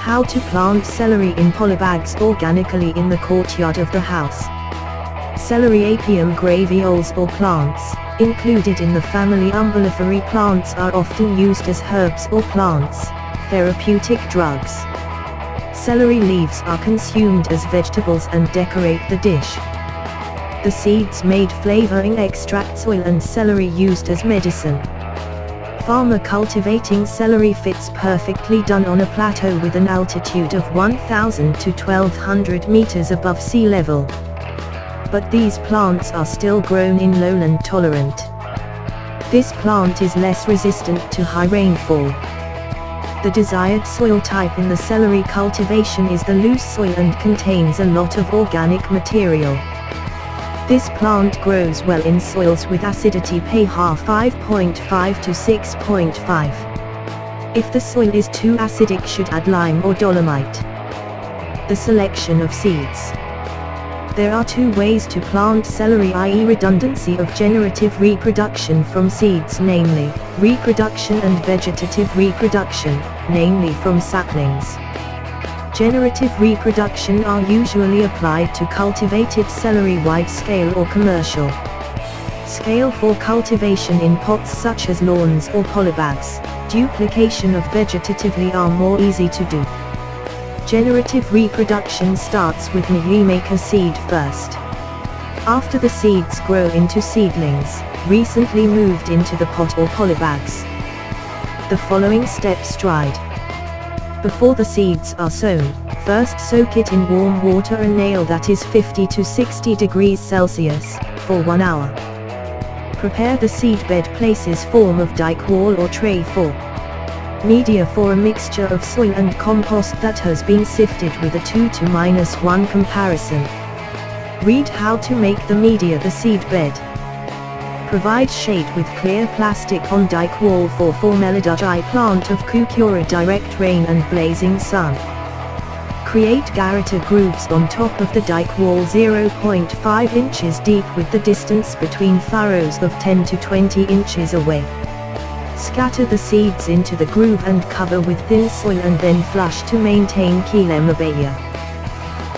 How to plant celery in polybags organically in the courtyard of the house. Celery apium gravioles or plants, included in the family Umbelliferae plants, are often used as herbs or plants, therapeutic drugs. Celery leaves are consumed as vegetables and decorate the dish. The seeds made flavoring extracts, oil, and celery used as medicine. Farmer cultivating celery fits perfectly done on a plateau with an altitude of 1,000 to 1,200 meters above sea level. But these plants are still grown in lowland tolerant. This plant is less resistant to high rainfall. The desired soil type in the celery cultivation is the loose soil and contains a lot of organic material. This plant grows well in soils with acidity pH 5.5 to 6.5. If the soil is too acidic, should add lime or dolomite. The selection of seeds. There are two ways to plant celery, i.e. redundancy of generative reproduction from seeds, namely, reproduction, and vegetative reproduction, namely from saplings. Generative reproduction are usually applied to cultivated celery wide scale or commercial scale for cultivation in pots such as lawns or polybags. Duplication of vegetatively are more easy to do. Generative reproduction starts with make a seed first. After the seeds grow into seedlings, recently moved into the pot or polybags. The following steps tried. Before the seeds are sown, first soak it in warm water, a nail that is 50 to 60 degrees Celsius, for 1 hour. Prepare the seedbed places form of dike wall or tray for media for a mixture of soil and compost that has been sifted with a 2 to -1 comparison. Read how to make the media the seedbed. Provide shade with clear plastic on dike wall for Formelidagi plant of Courtyard, direct rain and blazing sun. Create garroter grooves on top of the dike wall 0.5 inches deep with the distance between furrows of 10 to 20 inches away. Scatter the seeds into the groove and cover with thin soil and then flush to maintain Kelemabaya.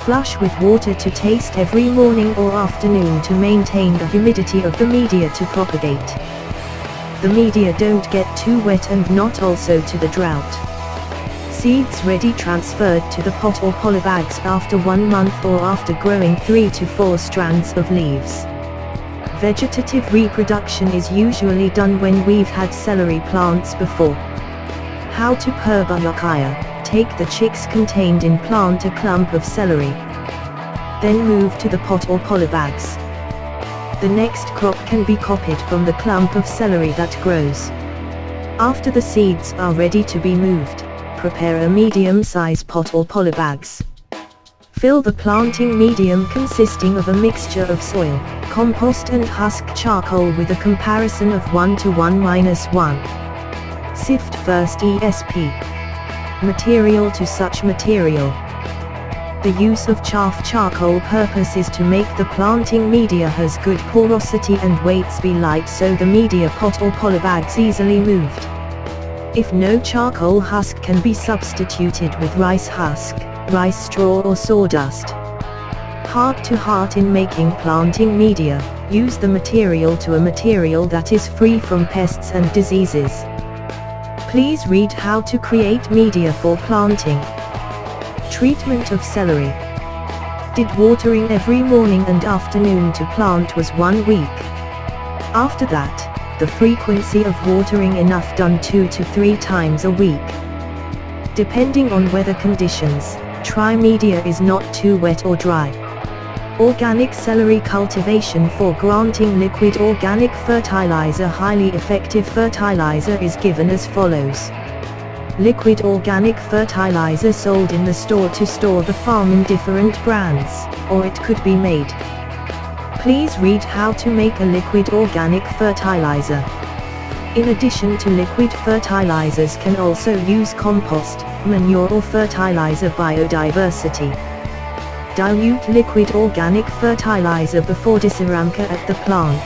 Flush with water to taste every morning or afternoon to maintain the humidity of the media to propagate. The media don't get too wet and not also to the drought. Seeds ready transferred to the pot or polybags after 1 month or after growing 3 to 4 strands of leaves. Vegetative reproduction is usually done when we've had celery plants before. How to Perbayakaya. Take the chicks contained in plant a clump of celery. Then move to the pot or polybags. The next crop can be copied from the clump of celery that grows. After the seeds are ready to be moved, prepare a medium-size pot or polybags. Fill the planting medium consisting of a mixture of soil, compost and husk charcoal with a comparison of 1 to 1-1. Sift first ESP. Material to such material. The use of chaff charcoal purpose is to make the planting media has good porosity and weights be light so the media pot or polybags easily moved. If no charcoal husk can be substituted with rice husk, rice straw or sawdust. Heart to heart in making planting media, use the material to a material that is free from pests and diseases. Please read how to create media for planting. Treatment of celery. Did watering every morning and afternoon to plant was 1 week. After that, the frequency of watering enough done 2 to 3 times a week. Depending on weather conditions, try media is not too wet or dry. Organic celery cultivation for granting liquid organic fertilizer. Highly effective fertilizer is given as follows. Liquid organic fertilizer sold in the store to store the farm in different brands, or it could be made. Please read how to make a liquid organic fertilizer. In addition to liquid fertilizers can also use compost, manure or fertilizer biodiversity. Dilute liquid organic fertilizer before disaramka at the plant.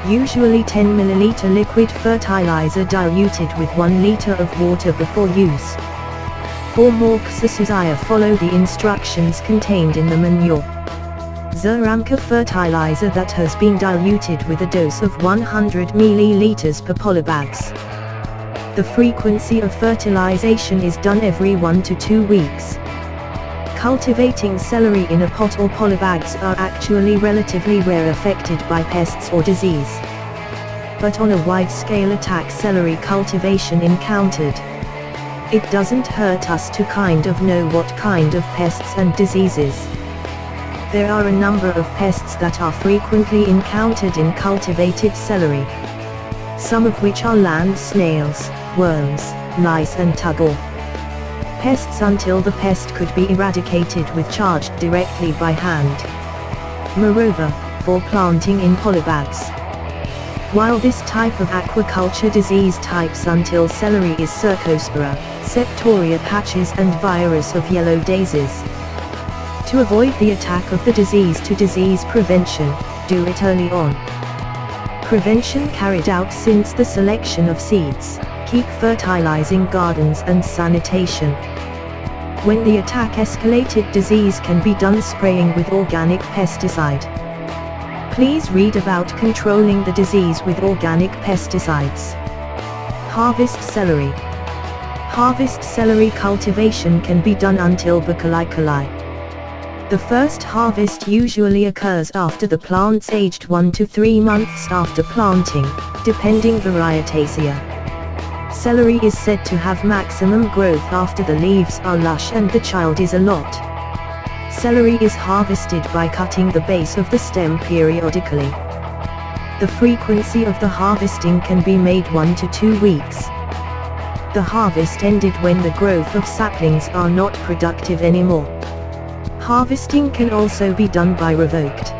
Usually 10 ml liquid fertilizer diluted with 1 liter of water before use. For more exercise, follow the instructions contained in the manure. Zeramka fertilizer that has been diluted with a dose of 100 ml per polybags. The frequency of fertilization is done every 1 to 2 weeks. Cultivating celery in a pot or polybags are actually relatively rare affected by pests or disease. But on a wide-scale attack celery cultivation encountered, it doesn't hurt us to kind of know what kind of pests and diseases. There are a number of pests that are frequently encountered in cultivated celery, some of which are land snails, worms, lice and tugor. Pests until the pest could be eradicated with charge directly by hand. Moreover, for planting in polybags. While this type of aquaculture disease types until celery is Cercospora, Septoria patches and virus of yellow daisies. To avoid the attack of the disease to disease prevention, do it early on. Prevention carried out since the selection of seeds, keep fertilizing gardens and sanitation. When the attack escalated, disease can be done spraying with organic pesticide. Please read about controlling the disease with organic pesticides. Harvest celery. Harvest celery cultivation can be done until Bakalai. The first harvest usually occurs after the plants aged 1 to 3 months after planting, depending Varietaceae. Celery is said to have maximum growth after the leaves are lush and the child is a lot. Celery is harvested by cutting the base of the stem periodically. The frequency of the harvesting can be made 1 to 2 weeks. The harvest ended when the growth of saplings are not productive anymore. Harvesting can also be done by revoked.